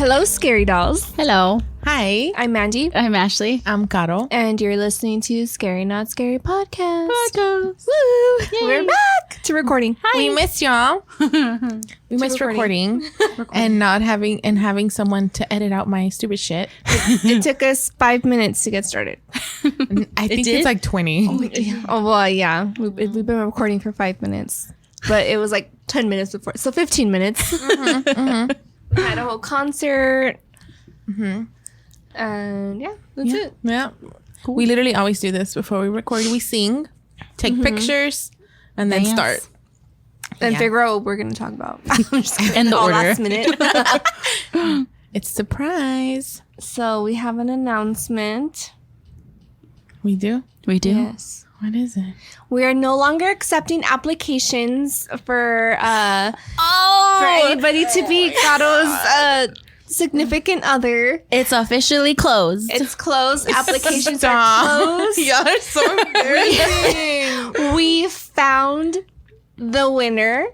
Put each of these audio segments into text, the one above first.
Hello, Scary Dolls. Hello. Hi. I'm Mandy. I'm Ashley. I'm Caro. And you're listening to Scary Not Scary Podcast. Woo! Yay. We're back to recording. Hi. We miss y'all. We missed recording and not having someone to edit out my stupid shit. It took us 5 minutes to get started. I think it's like 20. Oh, well, yeah. We've been recording for 5 minutes. But it was like 10 minutes before. So 15 minutes. We had a whole concert. And yeah, that's it. Yeah. Cool. We literally always do this before we record. We sing, take pictures, and then start. Then figure out what we're going to talk about. I'm just kidding. In the order. Last minute. It's a surprise. So we have an announcement. We do? We do? Yes. What is it? We are no longer accepting applications for anybody to be Caro's significant other. It's officially closed. It's closed. Applications are closed. Y'all are so embarrassing. We found the winner.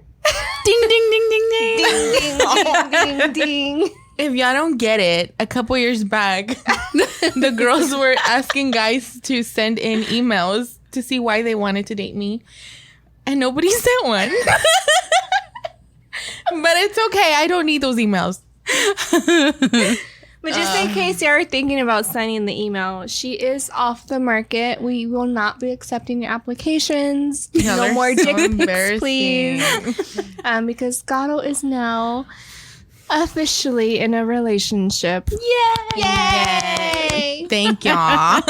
Ding, ding, ding, ding, ding. Ding, ding, ding, ding, ding. If y'all don't get it, a couple years back, the girls were asking guys to send in emails to see why they wanted to date me. And nobody sent one. But it's okay. I don't need those emails. But just in case you are thinking about sending the email, she is off the market. We will not be accepting your applications. No more dick pics, please. Because Gato is now officially in a relationship. Yay! Thank y'all.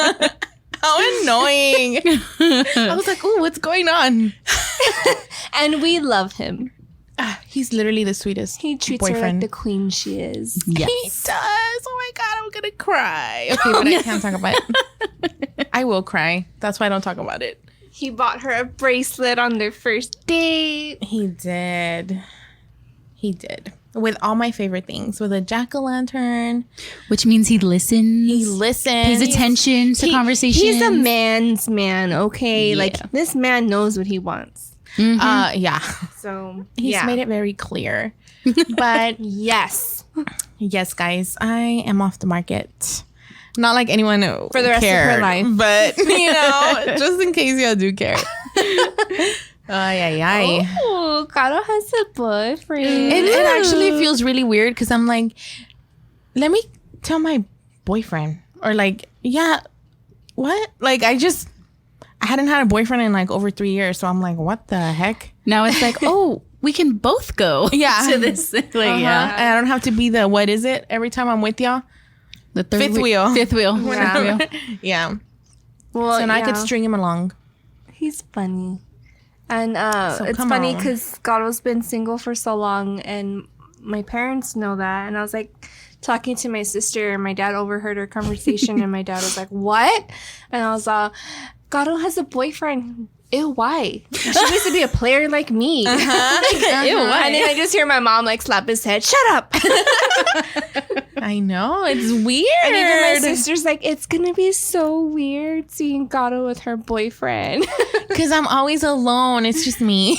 How annoying. I was like, ooh, what's going on? And we love him. He's literally the sweetest He treats boyfriend. her like the queen she is. Yes. He does. Oh my God, I'm going to cry. Okay, but I can't talk about it. I will cry. That's why I don't talk about it. He bought her a bracelet on their first date. He did. With all my favorite things. With a jack-o'-lantern. Which means he listens. He listens. Pays attention to conversations. He's a man's man, okay? Yeah. Like, this man knows what he wants. Yeah. So, He's made it very clear. But yes, guys, I am off the market. Not like anyone for the rest of her life, but just in case y'all do care. Oh, Caro has a boyfriend. It actually feels really weird because I'm like, let me tell my boyfriend, or like, yeah, what? Like, I hadn't had a boyfriend in like over 3 years, so I'm like, what the heck? Now it's like, oh, we can both go to this. Like, yeah. And I don't have to be the, what is it, every time I'm with y'all? The Fifth wheel. Fifth wheel. Yeah. Well, So now I could string him along. He's funny. And So it's come funny on. because Garo's been single for so long, and my parents know that. And I was like talking to my sister, and my dad overheard our conversation, and my dad was like, what? And I was Gato has a boyfriend. Ew, why? She needs to be a player like me. Ew, why? And then I just hear my mom like slap his head. Shut up. I know. It's weird. And even my sister's like, it's going to be so weird seeing Gato with her boyfriend. Because I'm always alone. It's just me.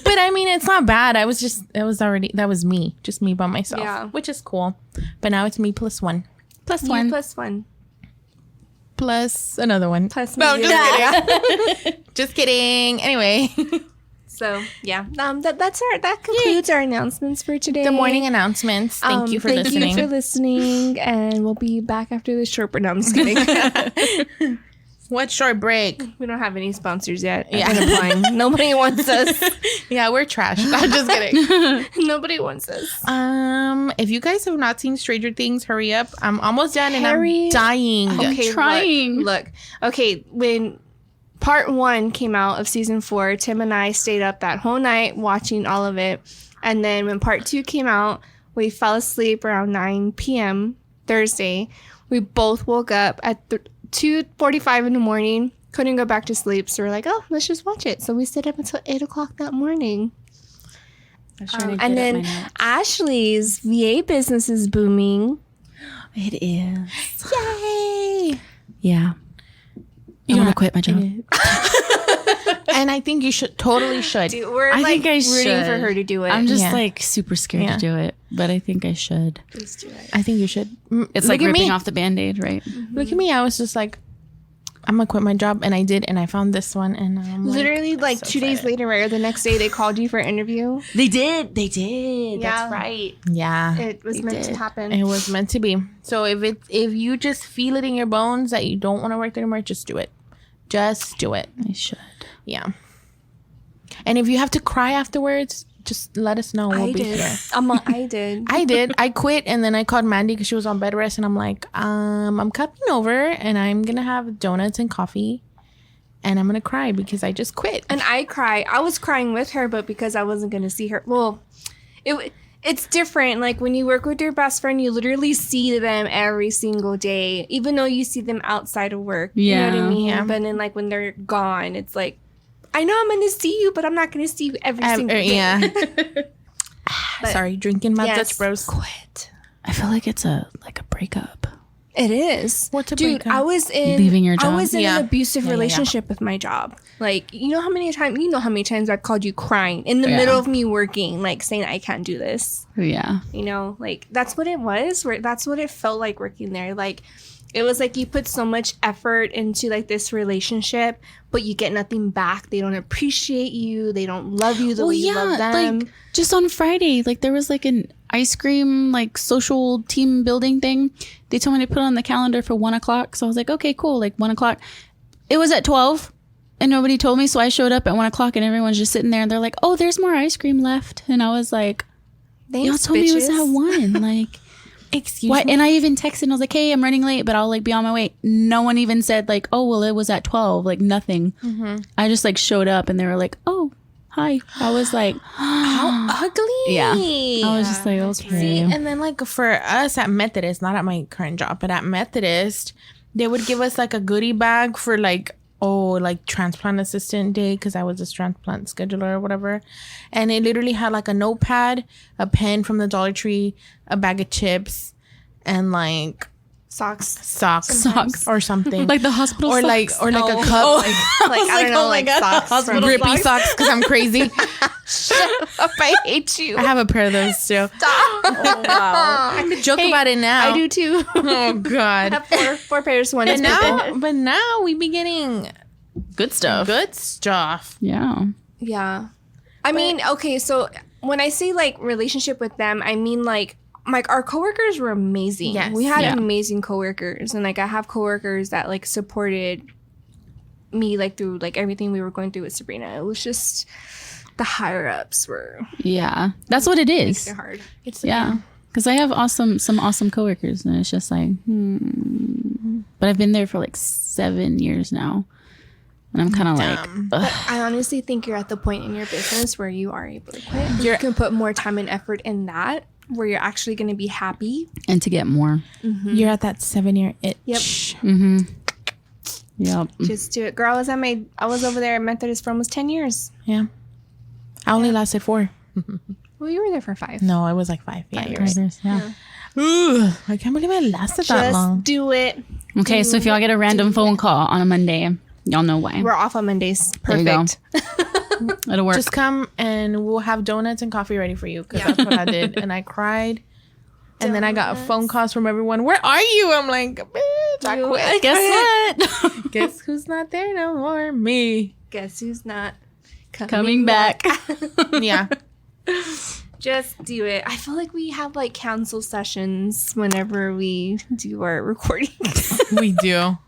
But I mean, it's not bad. That was me. Just me by myself. Yeah. Which is cool. But now it's me plus one. Plus You one. plus one. Plus another one. Plus no, me. just kidding. Just kidding. Anyway. So yeah, that concludes our announcements for today. The morning announcements. Thank you for listening. Thank you for listening, and we'll be back after this short break. No, I'm just kidding. What short break? We don't have any sponsors yet. Yeah. I'm applying. Nobody wants us. Yeah, we're trash. I'm just kidding. Nobody wants us. If you guys have not seen Stranger Things, hurry up. I'm almost done and Hurry. I'm dying. Okay, trying. Look. Okay, when part 1 came out of season 4, Tim and I stayed up that whole night watching all of it. And then when part 2 came out, we fell asleep around 9 p.m. Thursday. We both woke up at 2:45 in the morning. Couldn't go back to sleep. So we're like, oh, let's just watch it. So we stayed up until 8 o'clock that morning. And then Ashley's VA business is booming. It is. Yay! Yeah. I want to quit my job. And I think you totally should. Dude, we're I like think I rooting should. for her to do it. I'm just Yeah. like super scared Yeah. to do it, but I think I should. Please do it. I think you should. It's Look like at ripping me. off the Band-Aid, right? Look at me. I was just like, I'm gonna quit my job, and I did, and I found this one, and I'm Literally, like so 2 days excited. later, or the next day, they called you for an interview. They did. Yeah. That's right. Yeah, It was meant to happen. it was meant to be. So if you just feel it in your bones that you don't want to work there anymore, just do it. Just do it. I should. Yeah. And if you have to cry afterwards, just let us know. We'll I be did. here. I did. I did. I quit, and then I called Mandy because she was on bed rest, and I'm like, I'm coming over, and I'm gonna have donuts and coffee, and I'm gonna cry because I just quit. And I cried. I was crying with her, but because I wasn't going to see her. Well, it's different. Like when you work with your best friend, you literally see them every single day, even though you see them outside of work. You know what I mean? Yeah. But then like when they're gone, it's like, I know I'm going to see you, but I'm not going to see you every single day. Yeah. But- Sorry, drinking my Yes. Dutch Bros. Quit. I feel like it's a breakup. It is. What's a Dude, breakup? I was in Leaving your I job? was in Yeah. an abusive Yeah, yeah, yeah. relationship with my job. Like, you know how many times I've called you crying in the Yeah. middle of me working, like saying I can't do this. Yeah. You know, like that's what it was. That's what it felt like working there. Like it was like you put so much effort into like this relationship, but you get nothing back. They don't appreciate you. They don't love you the way you love them. like just on Friday, like there was like an ice cream like social team building thing. They told me to put on the calendar for 1:00, so I was like, okay, cool, like 1:00. It was at 12, and nobody told me, so I showed up at 1:00, and everyone's just sitting there, and they're like, oh, there's more ice cream left, and I was like, Thanks, y'all told me it was bitches. at 1, like. Excuse What? me. And I even texted and I was like, hey, I'm running late, but I'll like be on my way. No one even said like, oh, well, it was at 12. Like nothing. I just like showed up and they were like, oh, hi. I was like, How ugly. yeah. I was just like, okay. See, and then like for us at Methodist, not at my current job, but at Methodist, they would give us like a goodie bag for like transplant assistant day because I was a transplant scheduler or whatever, and it literally had like a notepad, a pen from the Dollar Tree, a bag of chips, and like socks or something Like the hospital or socks? like a No. cup Like I don't know, like socks from grippy socks because I'm crazy. I hate you. I have a pair of those too. Oh, wow. I could joke about it now. I do too. Oh God. I have four pairs. One is And purple. now, but now we be getting good stuff. good stuff. Yeah. Yeah. I mean, okay, so when I say like relationship with them, I mean like our coworkers were amazing. Yes. We had Yeah. amazing coworkers, and like I have coworkers that like supported me like through like everything we were going through with Sabrina. It was just the higher ups were Yeah. That's what it is. hard. It's Yeah. Because I have some awesome coworkers, and it's just like, But I've been there for like 7 years now. And I'm kind of like, ugh. I honestly think you're at the point in your business where you are able to quit. You can put more time and effort in that, where you're actually going to be happy. And to get more. You're at that 7-year itch. Yep. Yep. Just do it. Girl, I was over there at Methodist for almost 10 years. Yeah. I only lasted 4. Well, you were there for 5. No, it was like 5. Yeah, you're right. Yeah. Ooh, I can't believe I lasted that long. Just do it. Okay, so if y'all get a random phone call on a Monday, y'all know why. We're off on Mondays. There you go. Perfect. It'll work. Just come and we'll have donuts and coffee ready for you. Because that's what I did. And I cried. And then I got phone calls from everyone. Where are you? I'm like, bitch, I quit. Guess what? Guess who's not there no more? Me. Guess who's not Coming back. Yeah. Just do it. I feel like we have like cancel sessions whenever we do our recordings. We do.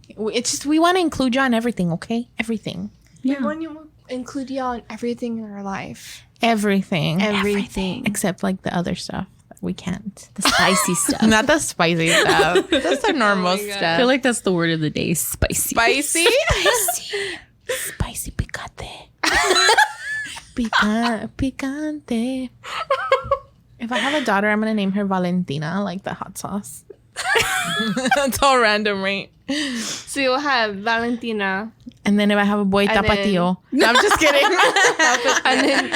It's just, we want to include you on everything, okay? Everything. We want to include y'all in everything in our life. Everything. Everything. Except like the other stuff that we can't. The spicy stuff. Not the spicy stuff. That's the normal I stuff. feel like that's the word of the day. Spicy. Spicy? Spicy picante. Picante. If I have a daughter, I'm going to name her Valentina, like the hot sauce. That's all random, right? So you'll have Valentina. And then if I have a boy, And Tapatio. No, I'm just kidding. And then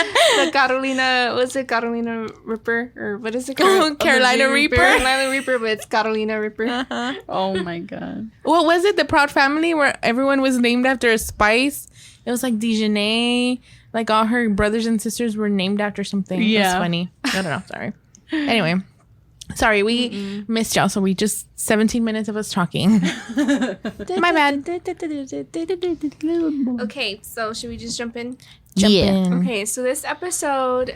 the Carolina, was it Carolina Ripper? Or what is it called? Carolina Reaper. Carolina Reaper, but it's Carolina Ripper. Uh-huh. Oh my god. What was it? The Proud Family, where everyone was named after a spice. It was like Dijonay. Like all her brothers and sisters were named after something. Yeah. That's funny. I don't know. Sorry. Anyway. Sorry, we missed y'all. So we just 17 minutes of us talking. My bad. Okay, so should we just jump in? Jump Yeah. in. Okay, so this episode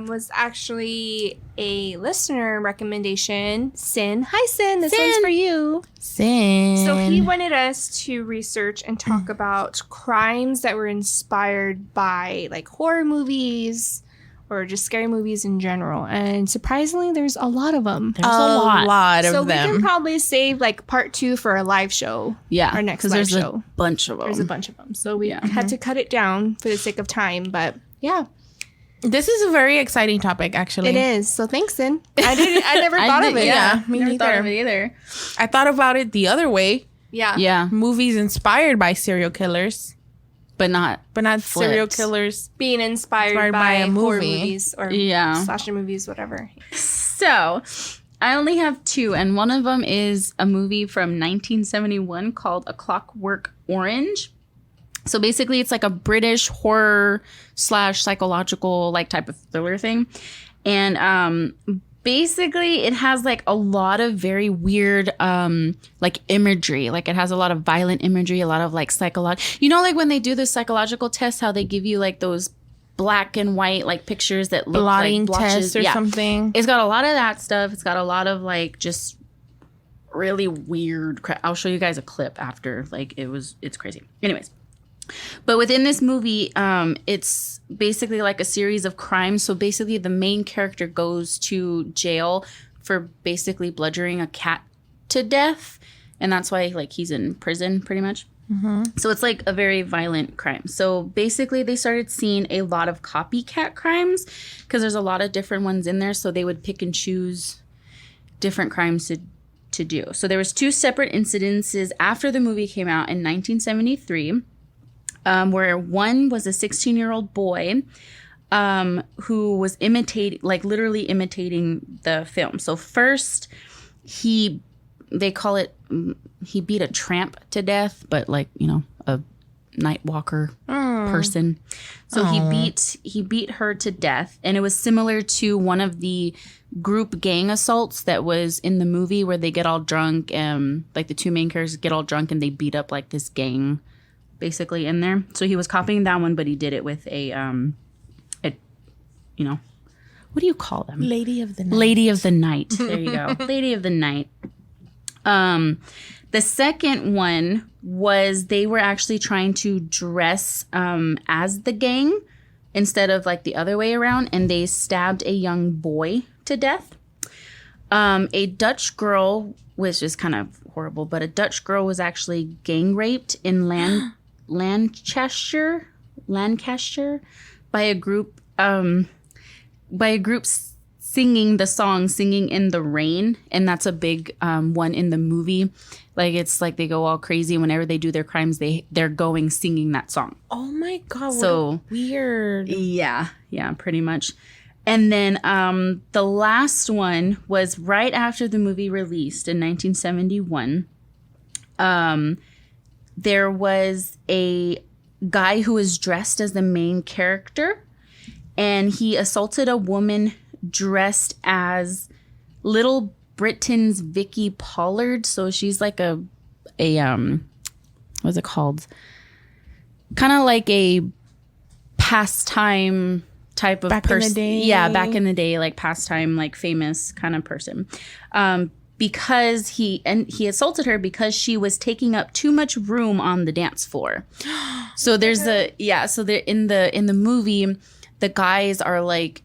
was actually a listener recommendation. Sin. Hi, Sin. This one's Sin. for you. Sin. So he wanted us to research and talk about crimes that were inspired by like horror movies or just scary movies in general. And surprisingly, there's a lot of them. There's a lot So of we can them. probably save like part 2 for a live show. Yeah. Our next 'cause live there's show. a bunch of them. There's a bunch of them. So we Yeah. had to cut it down for the sake of time. But yeah, This is a very exciting topic, actually. it is. So thanks, Sin. I never thought of it. Yeah, me Never thought neither. of it either. I thought about it the other way. Yeah. Yeah. Movies inspired by serial killers, But not. but not serial Flipped. killers. Being inspired by a horror movie. movies or Yeah. slasher movies, whatever. So, I only have 2, and one of them is a movie from 1971 called A Clockwork Orange. So basically, it's like a British horror / psychological like type of thriller thing, and basically it has like a lot of very weird like imagery. Like it has a lot of violent imagery, a lot of like psychological. You know, like when they do the psychological tests, how they give you like those black and white like pictures that look Blotting like blotches. test or something. It's got a lot of that stuff. It's got a lot of like just really weird crap. I'll show you guys a clip after. Like it's crazy. Anyways. But within this movie, it's basically like a series of crimes. So basically the main character goes to jail for basically bludgeoning a cat to death. And that's why like he's in prison pretty much. So it's like a very violent crime. So basically they started seeing a lot of copycat crimes because there's a lot of different ones in there. So they would pick and choose different crimes to do. So there was 2 separate incidences after the movie came out in 1973. Where one was a 16-year-old boy who was literally imitating the film. So first, they call it, he beat a tramp to death, but like, you know, a night walker person. So he beat her to death. And it was similar to one of the group gang assaults that was in the movie where they get all drunk and like the 2 main characters get all drunk and they beat up like this gang basically in there. So he was copying that one, but he did it with a you know, what do you call them? Lady of the Night. Lady of the Night. There you go. Lady of the Night. The second one was they were actually trying to dress as the gang instead of like the other way around, and they stabbed a young boy to death. A Dutch girl, which is kind of horrible, but a Dutch girl was actually gang raped in Lancashire by a group singing the song "Singing in the Rain," and that's a big one in the movie. Like it's like they go all crazy whenever they do their crimes. They're going singing that song. Oh my god! So weird. Yeah, pretty much. And then the last one was right after the movie released in 1971. There was a guy who was dressed as the main character, and he assaulted a woman dressed as Little Britain's Vicky Pollard. So she's like a what's it called? Kind of like a pastime type of Back in the day. Yeah, back in the day, like pastime, like famous kind of person. Because he assaulted her because she was taking up too much room on the dance floor. So there's so they're in the movie, the guys are like,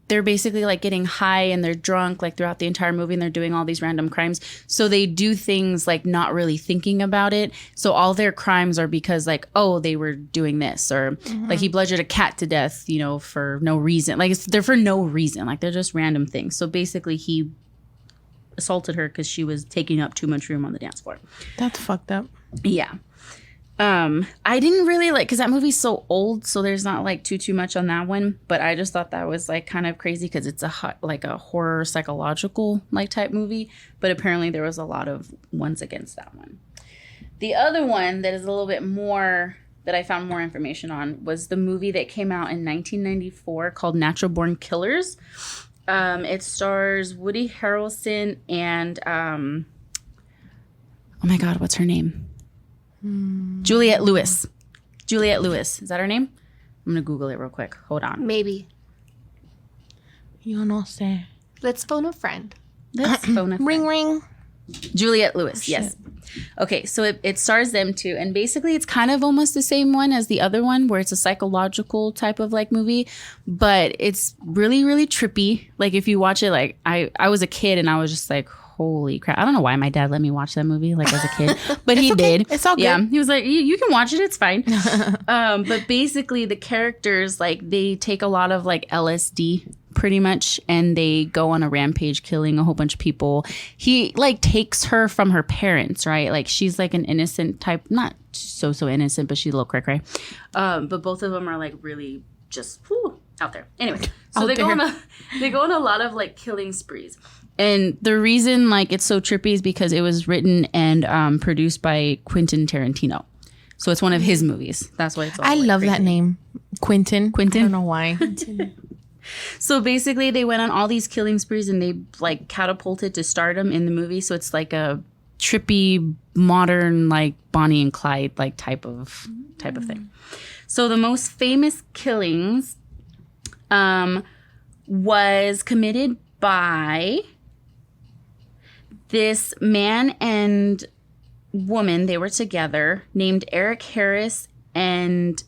they're basically like getting high and they're drunk like throughout the entire movie, and they're doing all these random crimes. So they do things like not really thinking about it. So all their crimes are because like, oh, they were doing this, or like he bludgeoned a cat to death, you know, for no reason. Like they're for no reason. Like they're just random things. So basically he assaulted her because she was taking up too much room on the dance floor. That's fucked up. Yeah. I didn't really like, because that movie's so old, so there's not like too much on that one, but I just thought that was like kind of crazy because it's like a horror psychological like type movie, but apparently there was a lot of ones against that one. The other one that is a little bit more, that I found more information on, was the movie that came out in 1994 called Natural Born Killers. It stars Woody Harrelson and oh my god, what's her name? Juliette Lewis. Juliette Lewis. Is that her name? I'm gonna Google it real quick. Hold on. Maybe. Yo no sé. Let's phone a friend. Let's phone a friend. Ring ring. Juliette Lewis, yes. Okay, so it stars them too. And basically it's kind of almost the same one as the other one, where it's a psychological type of like movie, but it's really, really trippy. Like if you watch it, like I was a kid and I was just like, holy crap. I don't know why my dad let me watch that movie like as a kid, but he did. It's all good. Yeah, he was like, you can watch it. It's fine. But basically the characters, like they take a lot of like LSD pretty much, and they go on a rampage killing a whole bunch of people. He like takes her from her parents, right? Like she's like an innocent type, not so innocent, but she's a little cray. But both of them are like really just out there. Anyway, so they go on a lot of like killing sprees. And the reason like it's so trippy is because it was written and produced by Quentin Tarantino. So it's one of his movies. That's why it's all I like, love crazy. that name. Quentin. I don't know why. So basically they went on all these killing sprees and they like catapulted to stardom in the movie. So it's like a trippy, modern, like Bonnie and Clyde like type of thing. So the most famous killings was committed by this man and woman. They were together, named Eric Harris and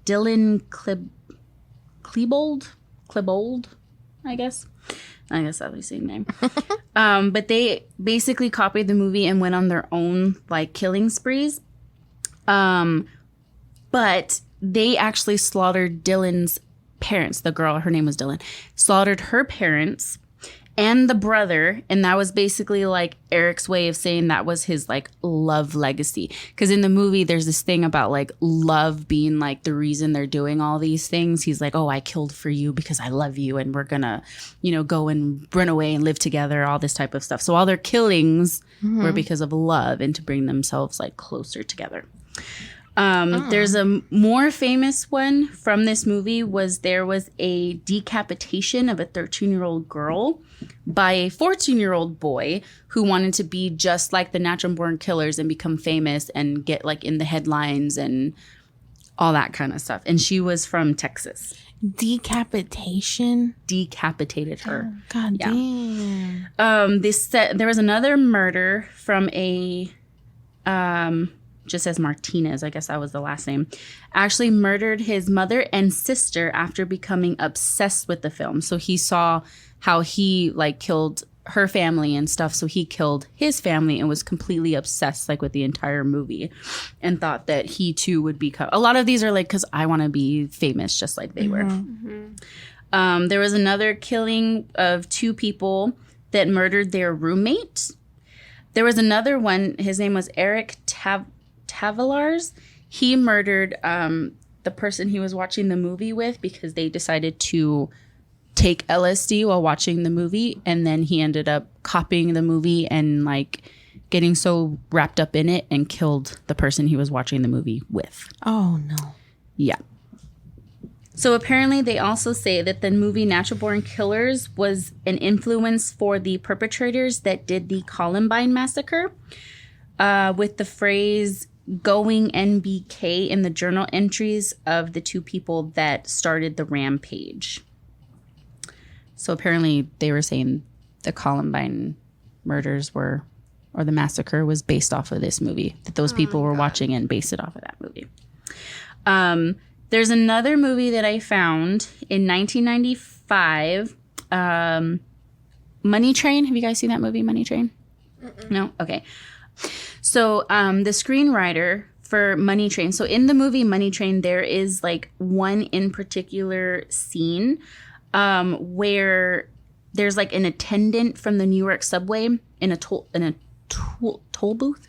Dylan Klebold, I guess that's the same name. But they basically copied the movie and went on their own like killing sprees. But they actually slaughtered Dylan's parents. The girl, her name was Dylan, slaughtered her parents and the brother, and that was basically like Eric's way of saying that was his like love legacy. Because in the movie there's this thing about like love being like the reason they're doing all these things. He's like, oh, I killed for you because I love you, and we're gonna go and run away and live together, all this type of stuff. So all their killings were because of love and to bring themselves like closer together. There's a more famous one from this movie. There was a decapitation of a 13-year-old girl by a 14-year-old boy who wanted to be just like the Natural Born Killers and become famous and get like in the headlines and all that kind of stuff. And she was from Texas. Decapitation? Decapitated her. Oh, God damn. There was another murder from a just says Martinez, I guess that was the last name, actually murdered his mother and sister after becoming obsessed with the film. So he saw how he like killed her family and stuff, so he killed his family and was completely obsessed like with the entire movie and thought that he too would become. A lot of these are like, because I want to be famous just like they were. There was another killing of 2 people that murdered their roommate. There was another one, his name was Eric Tavalars. He murdered the person he was watching the movie with because they decided to take LSD while watching the movie, and then he ended up copying the movie and like getting so wrapped up in it and killed the person he was watching the movie with. Oh no. Yeah. So apparently they also say that the movie Natural Born Killers was an influence for the perpetrators that did the Columbine massacre, with the phrase "going NBK" in the journal entries of the 2 people that started the rampage. So apparently they were saying the Columbine murders or the massacre was based off of this movie, that those people were watching and based it off of that movie. There's another movie that I found in 1995, Money Train. Have you guys seen that movie, Money Train? No? Okay. So the screenwriter for Money Train. So in the movie Money Train, there is like one in particular scene where there's like an attendant from the New York subway in a toll booth,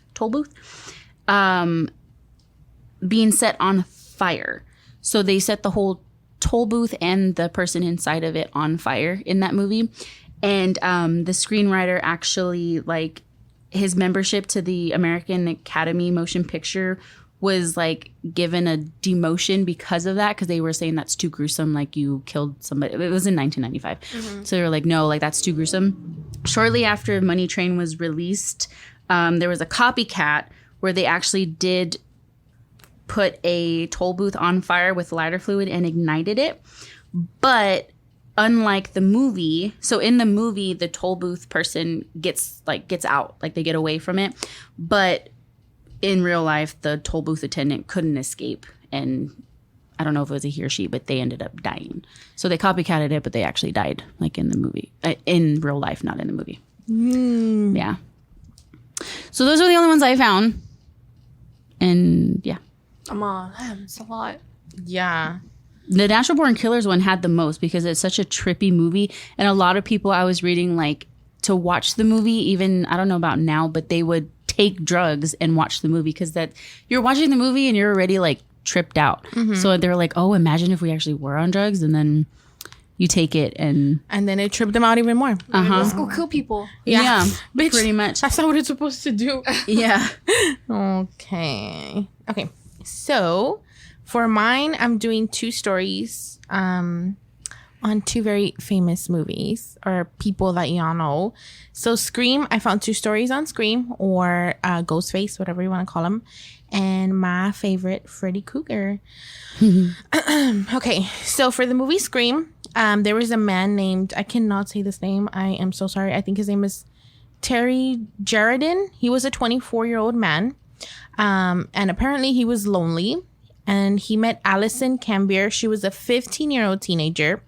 being set on fire. So they set the whole toll booth and the person inside of it on fire in that movie. And the screenwriter actually, like, his membership to the American Academy Motion Picture was like given a demotion because of that, because they were saying that's too gruesome, like you killed somebody. It was in 1995. So they were like, no, like that's too gruesome. Shortly after Money Train was released, there was a Copycat where they actually did put a toll booth on fire with lighter fluid and ignited it. But unlike the movie, so in the movie, the toll booth person gets out, like they get away from it. But in real life, the toll booth attendant couldn't escape. And I don't know if it was a he or she, but they ended up dying. So they copycatted it, but they actually died, like in the movie, in real life, not in the movie. Yeah. So those are the only ones I found. And yeah. It's a lot. Yeah. The Natural Born Killers one had the most because it's such a trippy movie. And a lot of people I was reading, like, to watch the movie, even, I don't know about now, but they would take drugs and watch the movie because that you're watching the movie and you're already, like, tripped out. So they're like, oh, imagine if we actually were on drugs, and then you take it and then it tripped them out even more. Let's go kill people. yeah, Bitch, pretty much. That's not what it's supposed to do. Yeah. Okay. So for mine, I'm doing 2 stories on 2 very famous movies or people that y'all know. So Scream, I found 2 stories on Scream, or Ghostface, whatever you want to call him. And my favorite, Freddy Krueger. Okay, so for the movie Scream, there was a man named, I cannot say this name, I am so sorry. I think his name is Terry Jaredin. He was a 24-year-old man. And apparently he was lonely. And he met Allison Cambier. She was a 15-year-old teenager.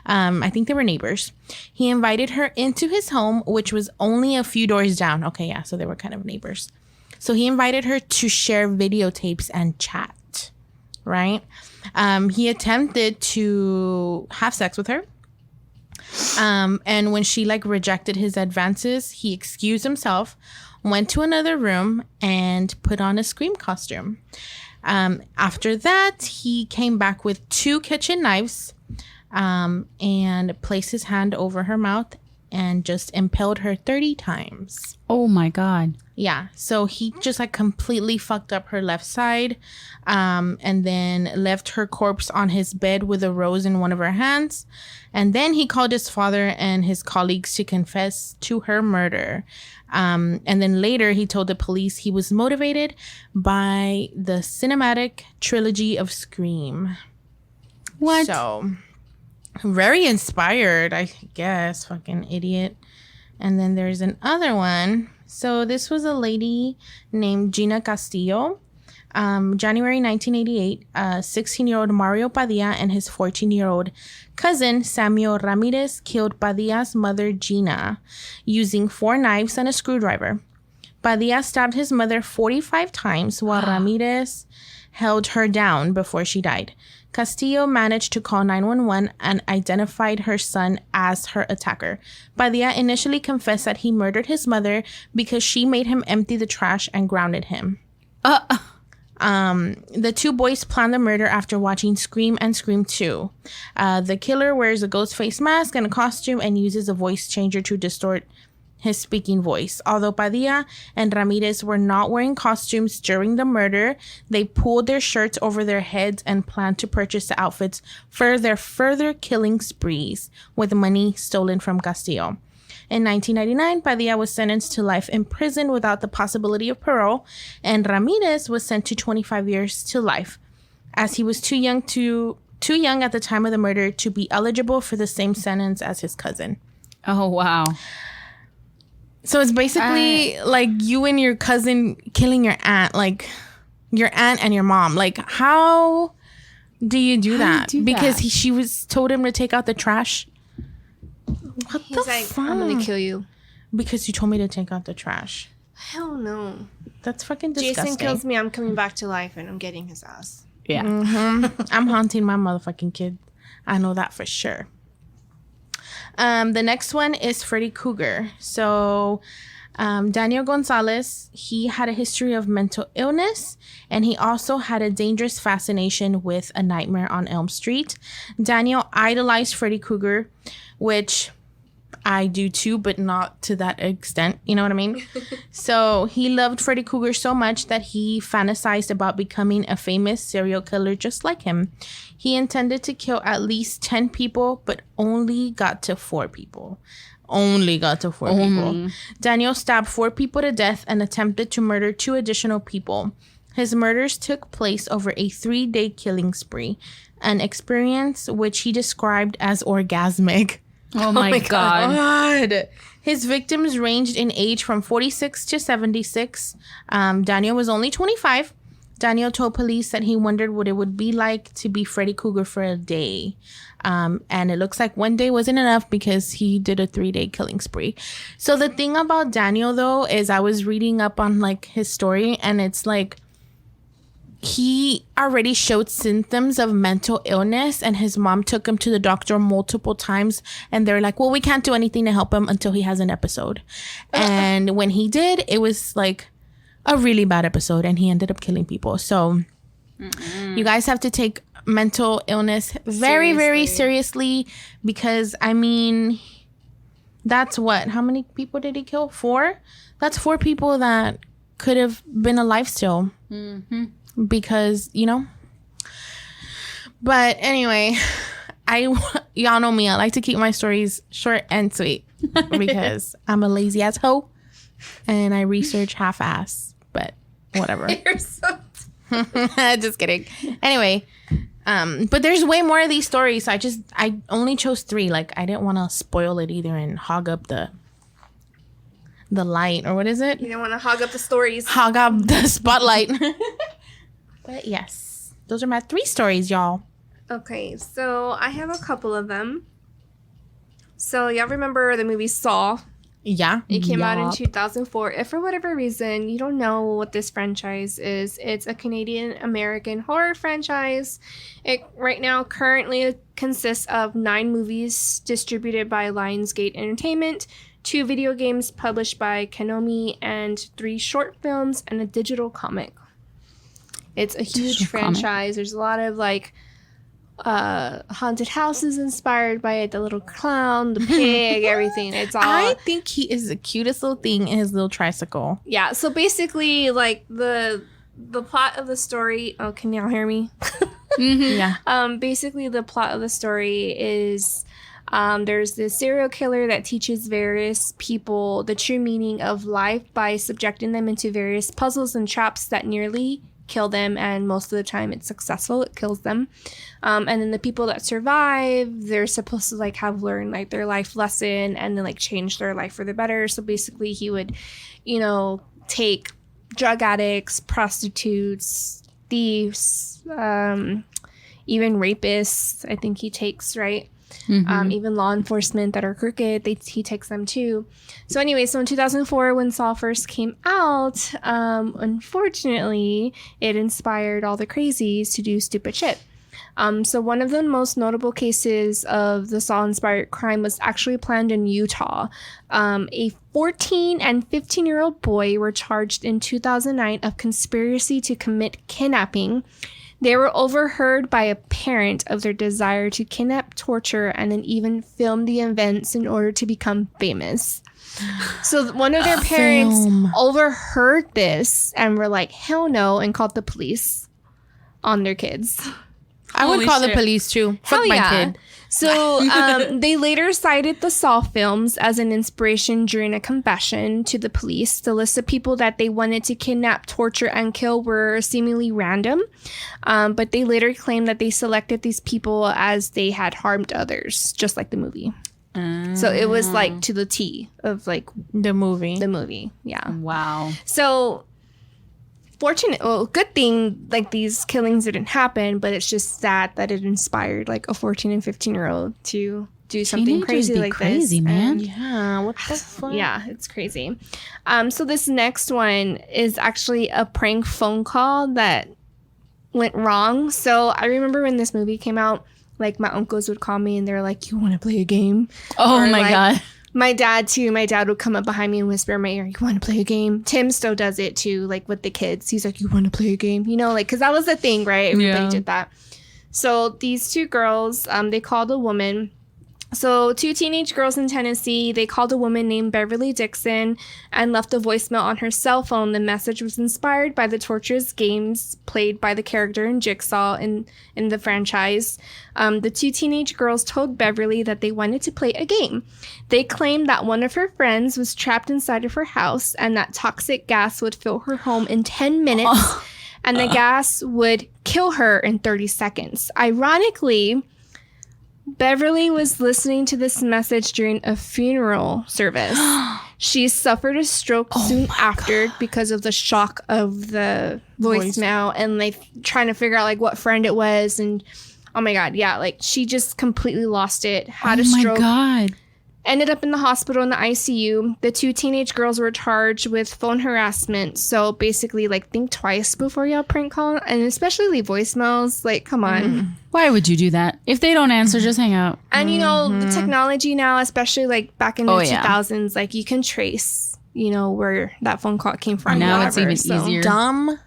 I think they were neighbors. He invited her into his home, which was only a few doors down. Okay, yeah, so they were kind of neighbors. So he invited her to share videotapes and chat, right? He attempted to have sex with her. And when she, like, rejected his advances, he excused himself, went to another room, and put on a Scream costume. After that, he came back with 2 kitchen knives and placed his hand over her mouth and just impaled her 30 times. Oh my God. Yeah. So he just, like, completely fucked up her left side, and then left her corpse on his bed with a rose in one of her hands. And then he called his father and his colleagues to confess to her murder. And then later he told the police he was motivated by the cinematic trilogy of Scream. What? So, very inspired, I guess. Fucking idiot. And then there's another one. So this was a lady named Gina Castillo. January 1988, 16-year-old Mario Padilla and his 14-year-old cousin Samuel Ramirez killed Padilla's mother Gina using 4 knives and a screwdriver. Padilla stabbed his mother 45 times while Ramirez held her down before she died. Castillo managed to call 911 and identified her son as her attacker. Padilla initially confessed that he murdered his mother because she made him empty the trash and grounded him. The 2 boys planned the murder after watching Scream and Scream 2. The killer wears a ghost face mask and a costume and uses a voice changer to distort his speaking voice. Although Padilla and Ramirez were not wearing costumes during the murder, they pulled their shirts over their heads and planned to purchase the outfits for their further killing sprees with money stolen from Castillo. In 1999, Padilla was sentenced to life in prison without the possibility of parole, and Ramirez was sent to 25 years to life, as he was too young at the time of the murder to be eligible for the same sentence as his cousin. Oh, wow. So it's basically like you and your cousin killing your aunt, like your aunt and your mom. Like, how do you do that? Because she was told him to take out the trash. What He's the like, fuck? I'm gonna kill you. Because you told me to take out the trash. Hell no. That's fucking disgusting. Jason kills me, I'm coming back to life and I'm getting his ass. Yeah. I'm haunting my motherfucking kid. I know that for sure. The next one is Freddy Krueger. So Daniel Gonzalez, he had a history of mental illness, and he also had a dangerous fascination with A Nightmare on Elm Street. Daniel idolized Freddy Krueger, which I do too, but not to that extent. You know what I mean? So he loved Freddy Krueger so much that he fantasized about becoming a famous serial killer just like him. He intended to kill at least 10 people, but only got to 4 people. People. Daniel stabbed 4 people to death and attempted to murder 2 additional people. His murders took place over a 3-day killing spree, an experience which he described as orgasmic. Oh my God. His victims ranged in age from 46 to 76. Daniel was only 25. Daniel told police that he wondered what it would be like to be Freddy Krueger for a day. And it looks like one day wasn't enough because he did a 3-day killing spree. So the thing about Daniel, though, is I was reading up on like his story, and it's like he already showed symptoms of mental illness, and his mom took him to the doctor multiple times, and they're like, well, we can't do anything to help him until he has an episode. And when he did, it was like a really bad episode, and he ended up killing people. So you guys have to take mental illness very, very seriously, because I mean, that's what, how many people did he kill? 4? That's 4 people that could have been alive still. Because, you know. But anyway, y'all know me, I like to keep my stories short and sweet because I'm a lazy ass hoe and I research half-ass, but whatever. You're so just kidding. Anyway, but there's way more of these stories, so I only chose 3. Like, I didn't want to spoil it either and hog up the light, or what is it? You don't want to hog up the stories. Hog up the spotlight. But yes, those are my 3 stories, y'all. Okay, so I have a couple of them. So y'all remember the movie Saw? Yeah. It came out in 2004. If for whatever reason you don't know what this franchise is, it's a Canadian-American horror franchise. It right now currently consists of 9 movies distributed by Lionsgate Entertainment, 2 video games published by Konami, and 3 short films and a digital comic. It's a huge franchise. There's a lot of like haunted houses inspired by it. The little clown, the pig, everything. It's all. I think he is the cutest little thing in his little tricycle. Yeah. So basically, like the plot of the story. Oh, can y'all hear me? Yeah. Basically, the plot of the story is. There's this serial killer that teaches various people the true meaning of life by subjecting them into various puzzles and traps that nearly kill them, and most of the time it's successful. It kills them. And then the people that survive, they're supposed to like have learned like their life lesson and then like change their life for the better. So basically he would, you know, take drug addicts, prostitutes, thieves, even rapists, I think he takes, right? Even law enforcement that are crooked, he takes them too. So anyway, so in 2004 when Saw first came out, unfortunately it inspired all the crazies to do stupid shit. So one of the most notable cases of the Saw-inspired crime was actually planned in Utah. A 14 and 15-year-old boy were charged in 2009 of conspiracy to commit kidnapping. They were overheard by a parent of their desire to kidnap, torture, and then even film the events in order to become famous. So one of their parents overheard this and were like, hell no, and called the police on their kids. I would call the police too. Fuck my kid. So they later cited the Saw films as an inspiration during a confession to the police. The list of people that they wanted to kidnap, torture, and kill were seemingly random. But they later claimed that they selected these people as they had harmed others, just like the movie. So it was like to the T of like the movie. Yeah. Wow. So good thing like these killings didn't happen, but it's just sad that it inspired like a 14 and 15-year-old to do something crazy like crazy, this. Man. And, Yeah, what the fuck? yeah, it's crazy. So this next one is actually a prank phone call that went wrong. So I remember when this movie came out, Like my uncles would call me and they're like, "You want to play a game?" Oh Or, my like, God. My dad too. My dad would come up behind me and whisper in my ear, "You want to play a game?" Tim still does it too, like with the kids. He's like, "You want to play a game?" You know, like because that was the thing, right? Everybody Yeah. did that. So these two girls, they called a woman. So two teenage girls in Tennessee, they called a woman named Beverly Dixon and left a voicemail on her cell phone. The message was inspired by the torturous games played by the character in Jigsaw in the franchise. The two teenage girls told Beverly that they wanted to play a game. They claimed that one of her friends was trapped inside of her house and that toxic gas would fill her home in 10 minutes and the gas would kill her in 30 seconds. Ironically, Beverly was listening to this message during a funeral service. She suffered a stroke soon after because of the shock of the voicemail and like trying to figure out like what friend it was. And oh my God, yeah, like she just completely lost it, had a stroke. Oh my God. Ended up in the hospital in the ICU. The two teenage girls were charged with phone harassment. So basically, like, think twice before y'all prank call. And especially leave voicemails. Like, come on. Why would you do that? If they don't answer, just hang out. And, you know, the technology now, especially, like, back in the Oh, yeah. 2000s, like, you can trace, you know, where that phone call came from. Now or it's whatever. even So, easier. Dumb.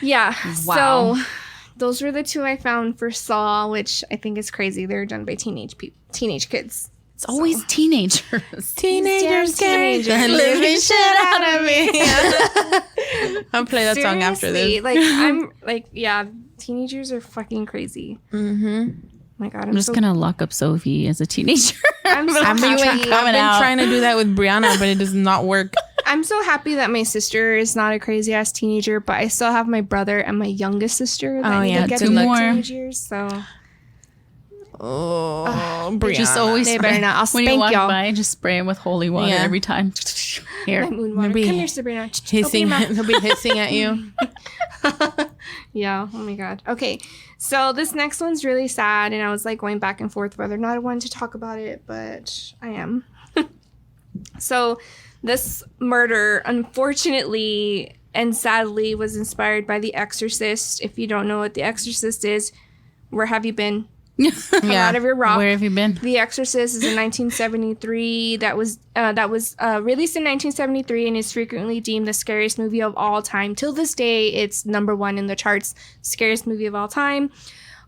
Yeah. Wow. So those were the two I found for Saw, which I think is crazy. They're done by teenage kids. It's always teenagers. Teenagers scared the teenagers. living shit out of me. I'll play that song after Seriously, this. Like, I'm like, yeah, teenagers are fucking crazy. Mm-hmm. My God, I'm just going to lock up Sophie as a teenager. I'm so I've been happy. trying to do that with Brianna, but it does not work. I'm so happy that my sister is not a crazy ass teenager, but I still have my brother and my youngest sister that need to get two to more. teenage years. So Oh, Brianna. Just always they better not. I'll when you spank walk y'all. by, just spray him with holy water Yeah. every time. Here. My moon water. Maybe Come here, Sabrina. hissing. Open your mouth. He'll be hissing at you. Yeah. Oh my God. Okay. So this next one's really sad, and I was like going back and forth whether or not I wanted to talk about it, but I am. So this murder, unfortunately and sadly, was inspired by The Exorcist. If you don't know what The Exorcist is, where have you been? Come out of your rock. Where have you been? The Exorcist is in 1973. That was released in 1973 and is frequently deemed the scariest movie of all time. Till this day, it's #1 in the charts, scariest movie of all time.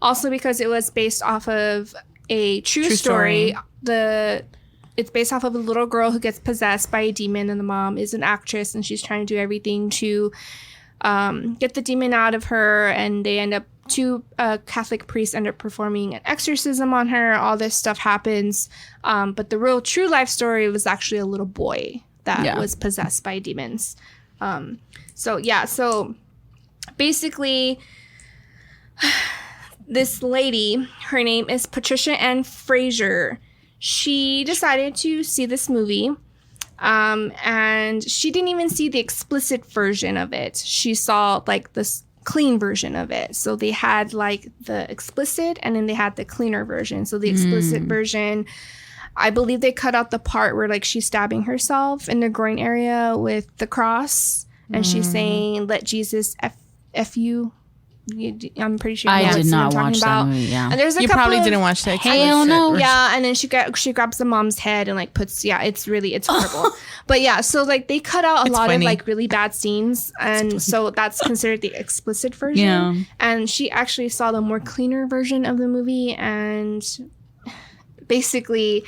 Also because it was based off of a true story. It's based off of a little girl who gets possessed by a demon, and the mom is an actress, and she's trying to do everything to get the demon out of her, and they end up two Catholic priests end up performing an exorcism on her. All this stuff happens, but the real true life story was actually a little boy that was possessed by demons. So basically this lady, her name is Patricia Ann Fraser. She decided to see this movie. And she didn't even see the explicit version of it. She saw like this clean version of it. So they had like the explicit and then they had the cleaner version. So the explicit version, I believe they cut out the part where like she's stabbing herself in the groin area with the cross and she's saying, "Let Jesus F you." I'm pretty sure you know I did what not I'm watch talking that about. movie. Yeah. And there's a You couple probably of, didn't watch that. Hell no. yeah, and then she grabs the mom's head and like puts it's horrible. But yeah, so like they cut out a lot of like really bad scenes, and so that's considered the explicit version. Yeah. And she actually saw the more cleaner version of the movie, and basically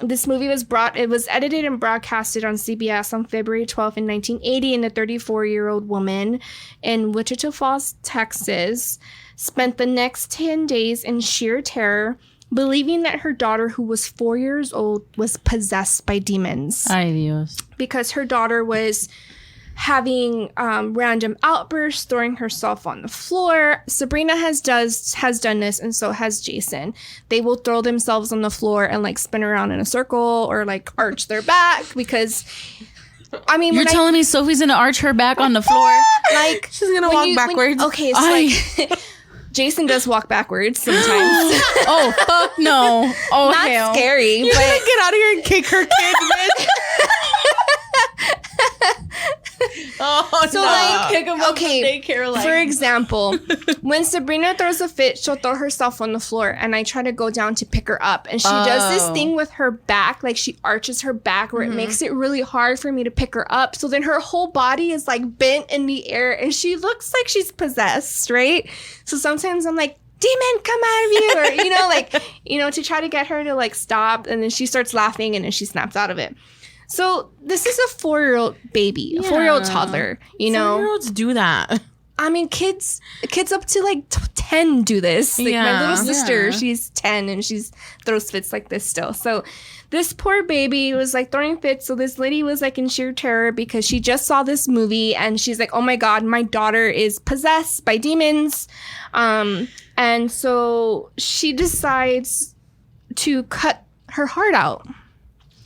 this movie was edited and broadcasted on CBS on February 12th in 1980, and a 34-year-old woman in Wichita Falls, Texas, spent the next 10 days in sheer terror, believing that her daughter, who was 4 years old, was possessed by demons. Ay, Dios. Because her daughter was having random outbursts, throwing herself on the floor. Sabrina has done this, and so has Jason. They will throw themselves on the floor and like spin around in a circle or like arch their back because, I mean, You're telling me Sophie's gonna arch her back on the floor? like She's gonna walk backwards. Okay, so like Jason does walk backwards sometimes. Oh fuck no! Oh Not hell! scary, You're but gonna get out of here and kick her kid, bitch. Oh, So no. like, Pick 'em up okay, from daycare, like- for example, when Sabrina throws a fit, she'll throw herself on the floor, and I try to go down to pick her up, and she does this thing with her back, like she arches her back, where it makes it really hard for me to pick her up. So then her whole body is like bent in the air, and she looks like she's possessed, right? So sometimes I'm like, demon, come out of you, or to try to get her to like stop, and then she starts laughing, and then she snaps out of it. So this is a 4-year-old baby, a 4-year-old toddler, 4-year-olds do that. I mean, kids up to like 10 do this. Like my little sister, she's 10 and she throws fits like this still. So this poor baby was like throwing fits. So this lady was like in sheer terror because she just saw this movie and she's like, oh my God, my daughter is possessed by demons. And so she decides to cut her heart out.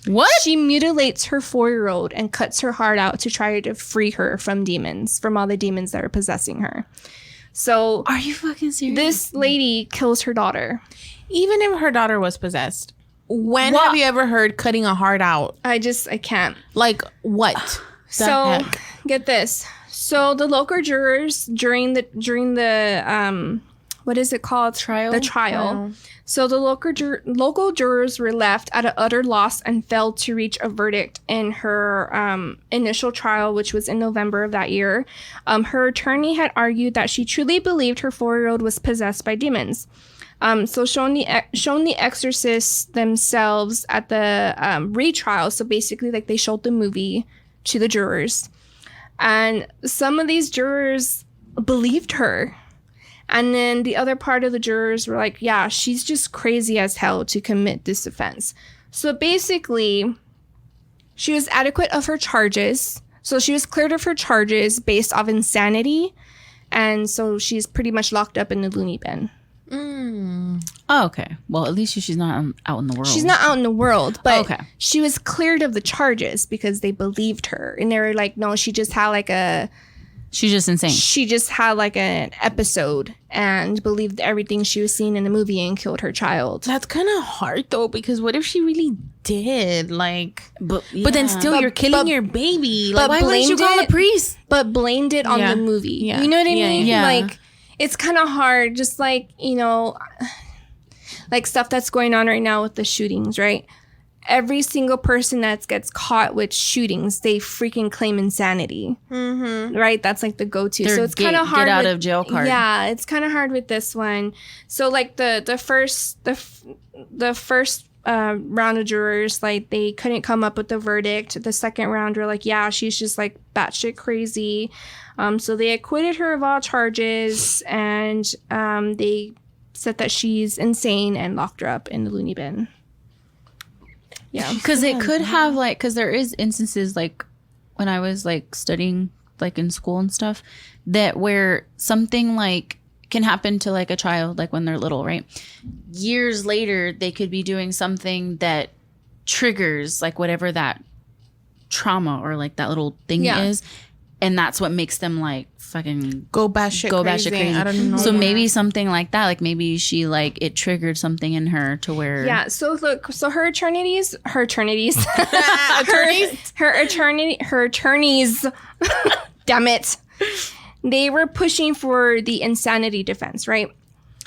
What? She mutilates her 4-year-old and cuts her heart out to try to free her from demons, from all the demons that are possessing her. So Are you fucking serious? this lady kills her daughter. Even if her daughter was possessed, when have you ever heard cutting a heart out? I can't. Like what? So get this. So the local jurors during the what is it called? Trial? The trial. So the local jurors were left at an utter loss and failed to reach a verdict in her initial trial, which was in November of that year. Her attorney had argued that she truly believed her 4-year-old was possessed by demons. So shown the exorcists themselves at the retrial. So basically, like they showed the movie to the jurors, and some of these jurors believed her. And then the other part of the jurors were like, yeah, she's just crazy as hell to commit this offense. So basically, she was adequate of her charges. So she was cleared of her charges based off insanity. And so she's pretty much locked up in the loony bin. Oh, okay. Well, at least she's not out in the world. She's not out in the world, but Okay. she was cleared of the charges because they believed her. And they were like, no, she just had like She's just insane. she just had like an episode and believed everything she was seeing in the movie and killed her child. That's kind of hard though, because what if she really did? Like, But then still But- you're killing but- your baby. but Like, why wouldn't you blamed call it- a priest? But blamed it on Yeah. the movie. Yeah. You know what I Yeah, mean? yeah. Like, it's kind of hard. Just like, like stuff that's going on right now with the shootings, right? Every single person that gets caught with shootings, they freaking claim insanity, right? That's like the go-to. Their So it's kind of hard. get out with- of jail card. Yeah, it's kind of hard with this one. So like the first round of jurors, like they couldn't come up with a verdict. The second round were like, yeah, she's just like batshit crazy. So they acquitted her of all charges, and they said that she's insane and locked her up in the loony bin. Yeah. Because it could have because there is instances like when I was like studying like in school and stuff that where something like can happen to like a child like when they're little, right? Years later, they could be doing something that triggers like whatever that trauma or like that little thing Yeah. is. And that's what makes them like fucking go batshit crazy. I don't know. So maybe something like that, like maybe she like it triggered something in her to where Yeah, so look, so her attorneys, Attorneys? her attorneys, damn it, they were pushing for the insanity defense, right?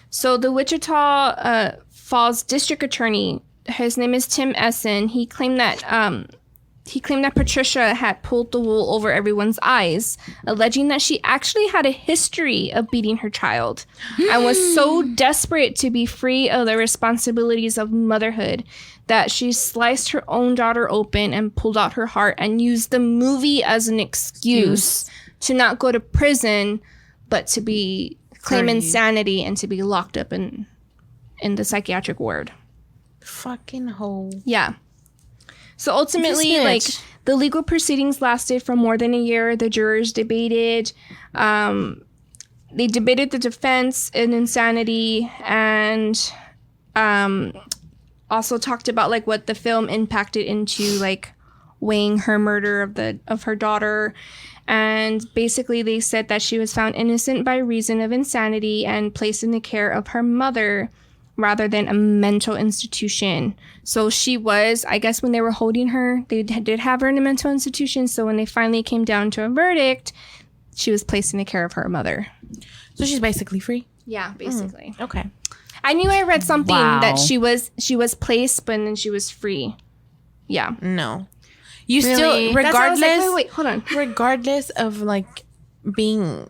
So the Wichita Falls District Attorney, his name is Tim Essen. He claimed that Patricia had pulled the wool over everyone's eyes, alleging that she actually had a history of beating her child and was so desperate to be free of the responsibilities of motherhood that she sliced her own daughter open and pulled out her heart and used the movie as an excuse to not go to prison, but to claim insanity and to be locked up in the psychiatric ward. Fucking hoe. Yeah. So ultimately, This like bitch. the legal proceedings lasted for more than a year. The jurors debated. They debated the defense in insanity and also talked about like what the film impacted into like weighing her murder of her daughter. And basically, they said that she was found innocent by reason of insanity and placed in the care of her mother, rather than a mental institution. So she was, I guess when they were holding her, they did have her in a mental institution. So when they finally came down to a verdict, she was placed in the care of her mother. So she's basically free? Yeah, basically. Okay. I knew I read something Wow. that she was placed, but then she was free. Yeah. No. You Really? still, That's why I was regardless, like, wait, hold on. regardless of like being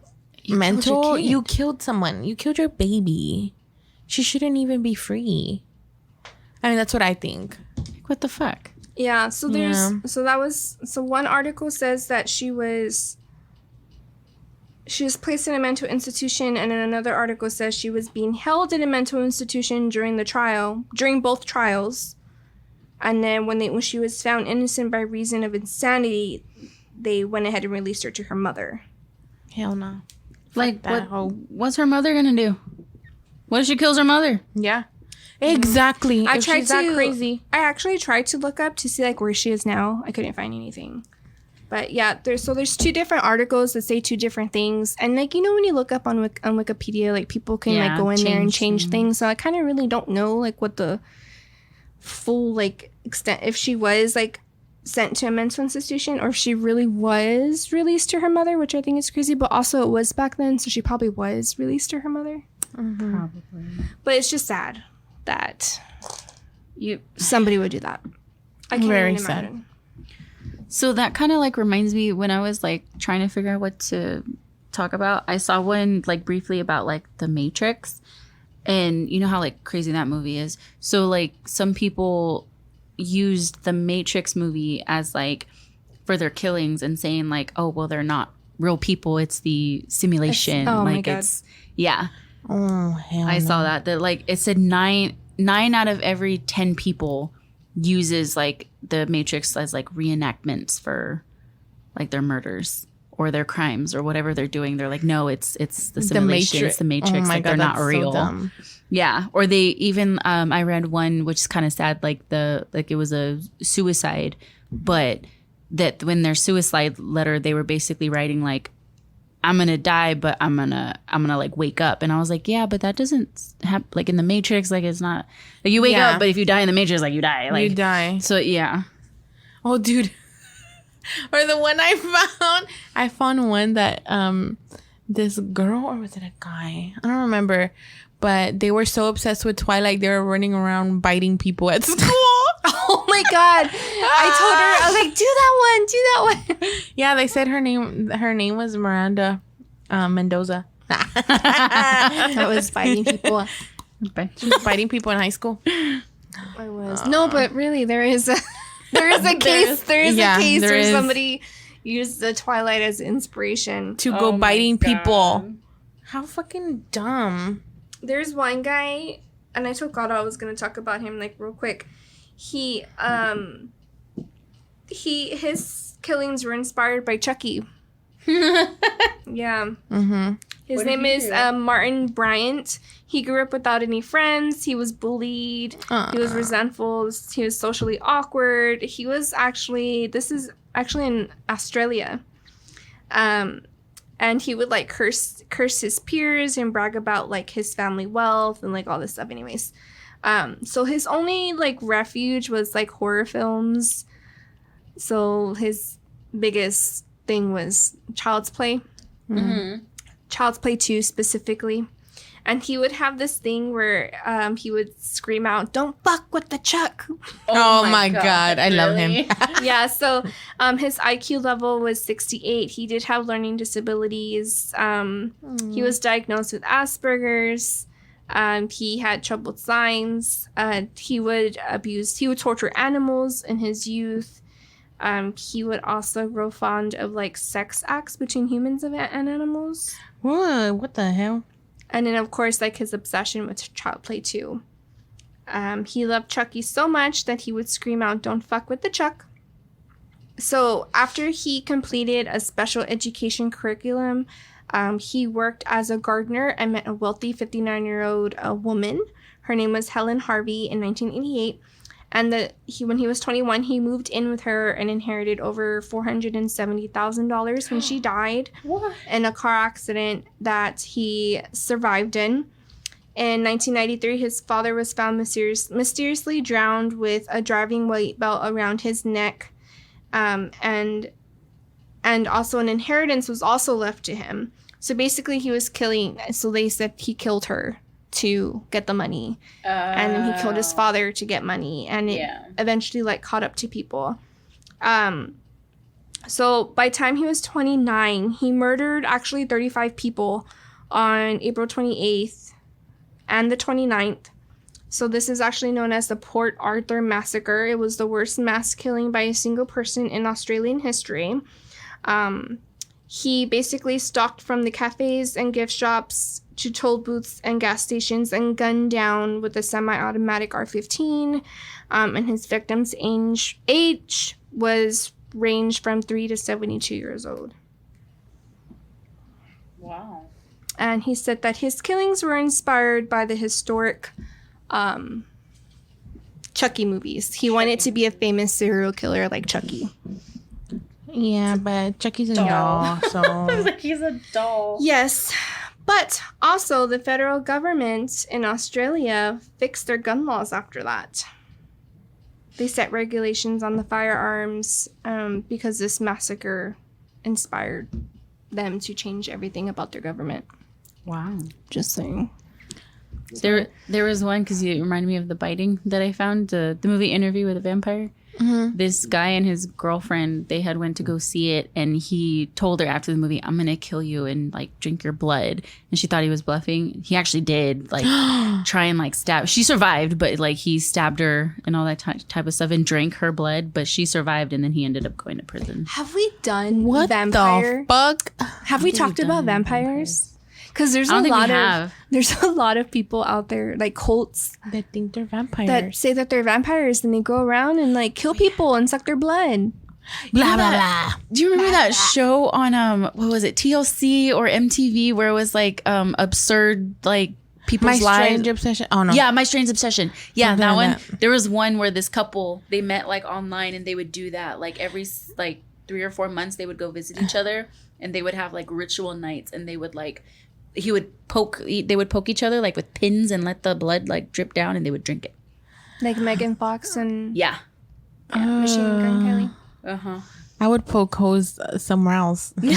mental, killed your kid. you killed someone. You killed your baby. She shouldn't even be free. I mean, that's what I think. What the fuck? Yeah, so one article says that she was placed in a mental institution, and then another article says she was being held in a mental institution during both trials. And then when she was found innocent by reason of insanity, they went ahead and released her to her mother. Hell no. Like, that hoe. what's her mother gonna do? What if she kills her mother? Yeah. Exactly. I If tried she's that crazy. I actually tried to look up to see like where she is now. I couldn't find anything. But yeah, there's two different articles that say two different things, and like when you look up on Wikipedia, like people can like go in there and change things. So I kind of really don't know like what the full like extent, if she was like sent to a mental institution or if she really was released to her mother, which I think is crazy. But also it was back then, so she probably was released to her mother. Mm-hmm. Probably. But it's just sad that somebody would do that. I can't Very even sad. imagine. So that kind of like reminds me when I was like trying to figure out what to talk about. I saw one like briefly about like the Matrix, and you know how like crazy that movie is. So like some people used the Matrix movie as like for their killings and saying like, oh well, they're not real people, it's the simulation. Oh my like God. it's yeah. Oh, hell I no. saw that like it said nine out of every 10 people uses like the Matrix as like reenactments for like their murders or their crimes or whatever they're doing. They're like, no, it's the simulation, it's the Matrix. Oh my like God, they're not that's so real. dumb. Yeah. Or they even I read one which is kind of sad, like it was a suicide, but that when their suicide letter they were basically writing like, I'm gonna die, but I'm gonna like wake up. And I was like, yeah, but that doesn't happen like in the Matrix. Like it's not like you wake Yeah. up, but if you die in the Matrix, like you die. Like You die. So yeah. Oh, dude. Or the one I found one that this girl, or was it a guy? I don't remember. But they were so obsessed with Twilight, they were running around biting people at school. Oh my God. I told her, I was like, do that one. Yeah, they said her name was Miranda Mendoza. That was biting people. She was biting people in high school. I was. No, but really, there is a case. There is a case where somebody used the Twilight as inspiration. To go biting people. How fucking dumb. There's one guy, and I told God I was gonna talk about him like real quick. His killings were inspired by Chucky. Yeah. Mm-hmm. His name is Martin Bryant. He grew up without any friends. He was bullied. He was resentful. He was socially awkward. This is actually in Australia. And he would like curse his peers and brag about like his family wealth and like all this stuff anyways. So his only like refuge was like horror films. So his biggest thing was Child's Play. Mm-hmm. Child's Play 2 specifically. And he would have this thing where he would scream out, "Don't fuck with the Chuck." Oh my God. I love him. Yeah, so his IQ level was 68. He did have learning disabilities. He was diagnosed with Asperger's. He had troubled signs. He would torture animals in his youth. He would also grow fond of like sex acts between humans and animals. What the hell? And then, of course, like his obsession with Child Play 2. He loved Chucky so much that he would scream out, "Don't fuck with the Chuck." So after he completed a special education curriculum, he worked as a gardener and met a wealthy 59-year-old woman. Her name was Helen Harvey in 1988. And when he was 21, he moved in with her and inherited over $470,000 when she died in a car accident that he survived in. In 1993, his father was found mysteriously drowned with a driving weight belt around his neck, and also an inheritance was also left to him. So basically, he was killing. So they said he killed her to get the money, and then he killed his father to get money, and it eventually like caught up to people. So by the time he was 29, he murdered actually 35 people on April 28th and the 29th. So this is actually known as the Port Arthur Massacre. It was the worst mass killing by a single person in Australian history. He basically stalked from the cafes and gift shops to toll booths and gas stations and gunned down with a semi-automatic R-15. And his victim's age was ranged from 3 to 72 years old. Wow. And he said that his killings were inspired by the historic Chucky movies. He wanted to be a famous serial killer like Chucky. Yeah, but Chucky's a doll, so... Like he's a doll. Yes, but also the federal government in Australia fixed their gun laws after that. They set regulations on the firearms because this massacre inspired them to change everything about their government. Wow. Just saying. There was one, because you reminded me of The Biting that I found, the movie Interview with a Vampire. Mm-hmm. This guy and his girlfriend, they had went to go see it, and he told her after the movie, "I'm gonna kill you and like drink your blood." And she thought he was bluffing. He actually did like try and like stab. She survived, but like he stabbed her and all that type of stuff and drank her blood. But she survived, and then he ended up going to prison. Have we done What vampire? the fuck? Have we talked about vampires? Because there's I don't a think we lot have. there's a lot of people out there, like cults, That think they're vampires. that say that they're vampires and they go around and like kill people and suck their blood. Blah, blah, blah. Do you remember that show on what was it, TLC or MTV, where it was like absurd like people's My lives? Strange Obsession. Oh, no. Yeah, My Strange Obsession. Yeah, Something that like one. that. There was one where this couple, they met like online, and they would do that like every like 3 or 4 months. They would go visit each other, and they would have like ritual nights, and they would like they would poke each other like with pins and let the blood like drip down, and they would drink it. Like Megan Fox and Yeah. Machine Gun Kelly. Uh-huh. I would poke holes somewhere else. You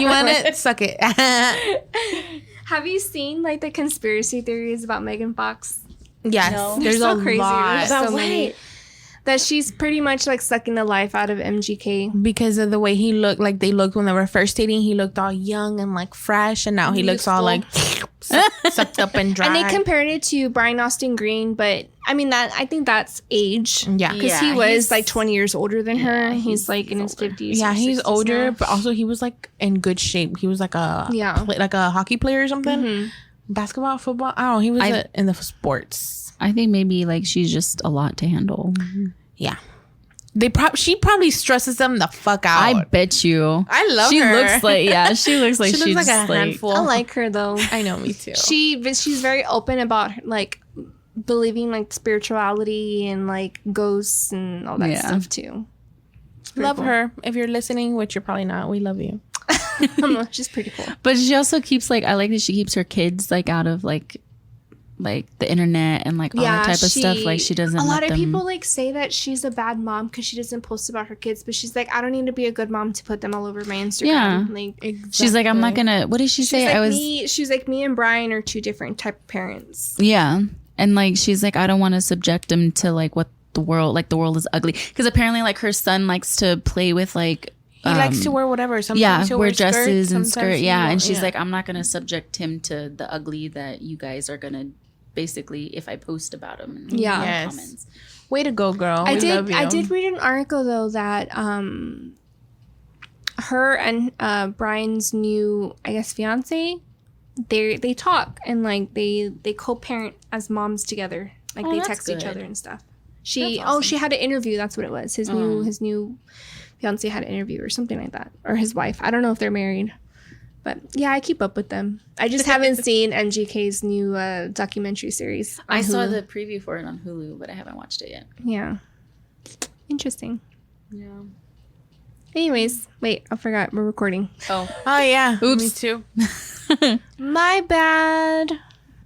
want it? Suck it. Have you seen like the conspiracy theories about Megan Fox? Yes. No. There's They're so a crazy. lot. There's so many. That she's pretty much like sucking the life out of MGK. Because of the way he looked, like they looked when they were first dating, he looked all young and like fresh, and now he looks all like sucked up and dry. And they compared it to Brian Austin Green, but I mean I think that's age. Yeah. Because Yeah, he was he's- like 20 years older than her. He's like in his older. 50s. Yeah, or he's 60s older, now. but also he was like in good shape. He was like a like a hockey player or something. Basketball, football. I don't know. He was in the sports. I think maybe like she's just a lot to handle. Yeah. She probably stresses them the fuck out. I bet you. I love she her. Looks like she looks like She looks like a handful. I like her though. I know, me too. She's very open about like believing like spirituality and like ghosts and all that Yeah. stuff too. Love her. If you're listening, which you're probably not, we love you. She's pretty cool. But she also keeps like, I like that she keeps her kids like out of like the internet and like all that type of stuff. Like she doesn't. A lot let of them, people like say that she's a bad mom because she doesn't post about her kids, but she's like, I don't need to be a good mom to put them all over my Instagram. Yeah. Like She's like, I'm not gonna. What did she say? She's like me and Brian are two different type of parents. Yeah, and like she's like, I don't want to subject them to like what the world is ugly, because apparently like her son likes to play with like. He likes to wear whatever. Sometimes Yeah, he'll wear dresses and sometimes skirt. he Yeah, won't. and she's like, I'm not gonna subject him to the ugly that you guys are gonna basically if I post about him. And Yeah. Yes. comments. Way to go, girl. I We love you. did read an article though that her and Brian's new, I guess, fiance, they talk and like they co-parent as moms together. Like they that's text each good. other and stuff. That's awesome. She had an interview. That's what it was. His new fiance had an interview or something like that, or his wife. I don't know if they're married, but yeah, I keep up with them. I just haven't seen MGK's new documentary series. I on saw Hulu. the preview for it on Hulu, but I haven't watched it yet. Yeah, interesting. Yeah. Anyways, wait, I forgot we're recording. Oh. Oh yeah. Oops. Me too. My bad.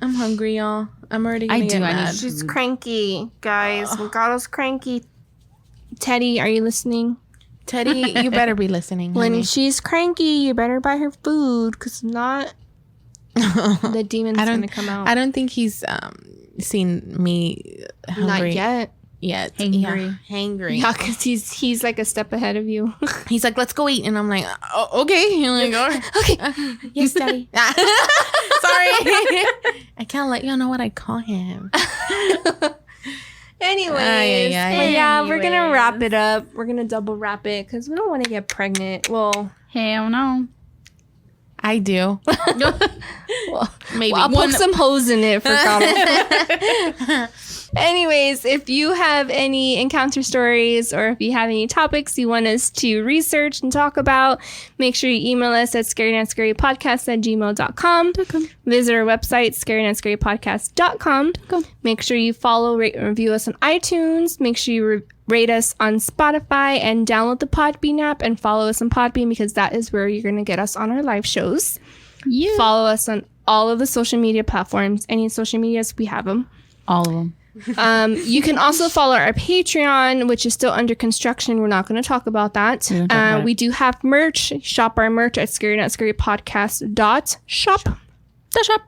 I'm hungry, y'all. I'm already gonna get mad. She's cranky, guys. Nicollo's cranky. Teddy, are you listening? Teddy, you better be listening, When honey. she's cranky, you better buy her food, because not the demon's gonna come out. I don't think he's seen me hungry. Not yet. Hangry. Yeah, hangry. Yeah, because he's like a step ahead of you. He's like, let's go eat. And I'm like, oh, okay. You're like, all right. Okay. Yes, Daddy. Sorry. I can't let y'all know what I call him. Anyways, we're gonna wrap it up. We're gonna double wrap it because we don't want to get pregnant. Well, Hell no. I do. Maybe. I'll poke some holes in it for Carl. Anyways, if you have any encounter stories or if you have any topics you want us to research and talk about, make sure you email us at scarynetscarypodcast@gmail.com. Visit our website, scarynetscarypodcast.com. Make sure you follow, rate, and review us on iTunes. Make sure you rate us on Spotify and download the Podbean app and follow us on Podbean because that is where you're going to get us on our live shows. Yeah. Follow us on all of the social media platforms. Any social medias, we have them. All of them. You can also follow our Patreon, which is still under construction. We're not going to talk about that. We do have merch. Shop our merch at scarynetscarypodcast.shop. The shop.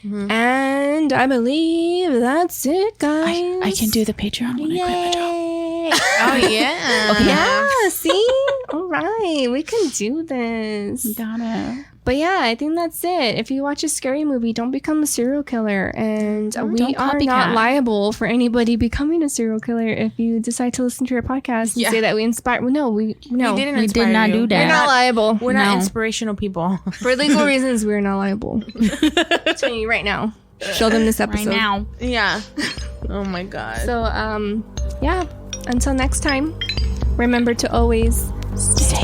And I believe that's it, guys. I can do the Patreon when I quit my job. Oh, yeah. Yeah, see? All right. We can do this. Got it. But yeah, I think that's it. If you watch a scary movie, don't become a serial killer. And we Don't are copycat. not liable for anybody becoming a serial killer if you decide to listen to our podcast and say that we inspire. No, we We did We did not do that. We're not liable. We're not No. inspirational people. For legal reasons, we're not liable. I'm telling you right now. Show them this episode. Right now. Yeah. Oh, my God. So, yeah. Until next time, remember to always stay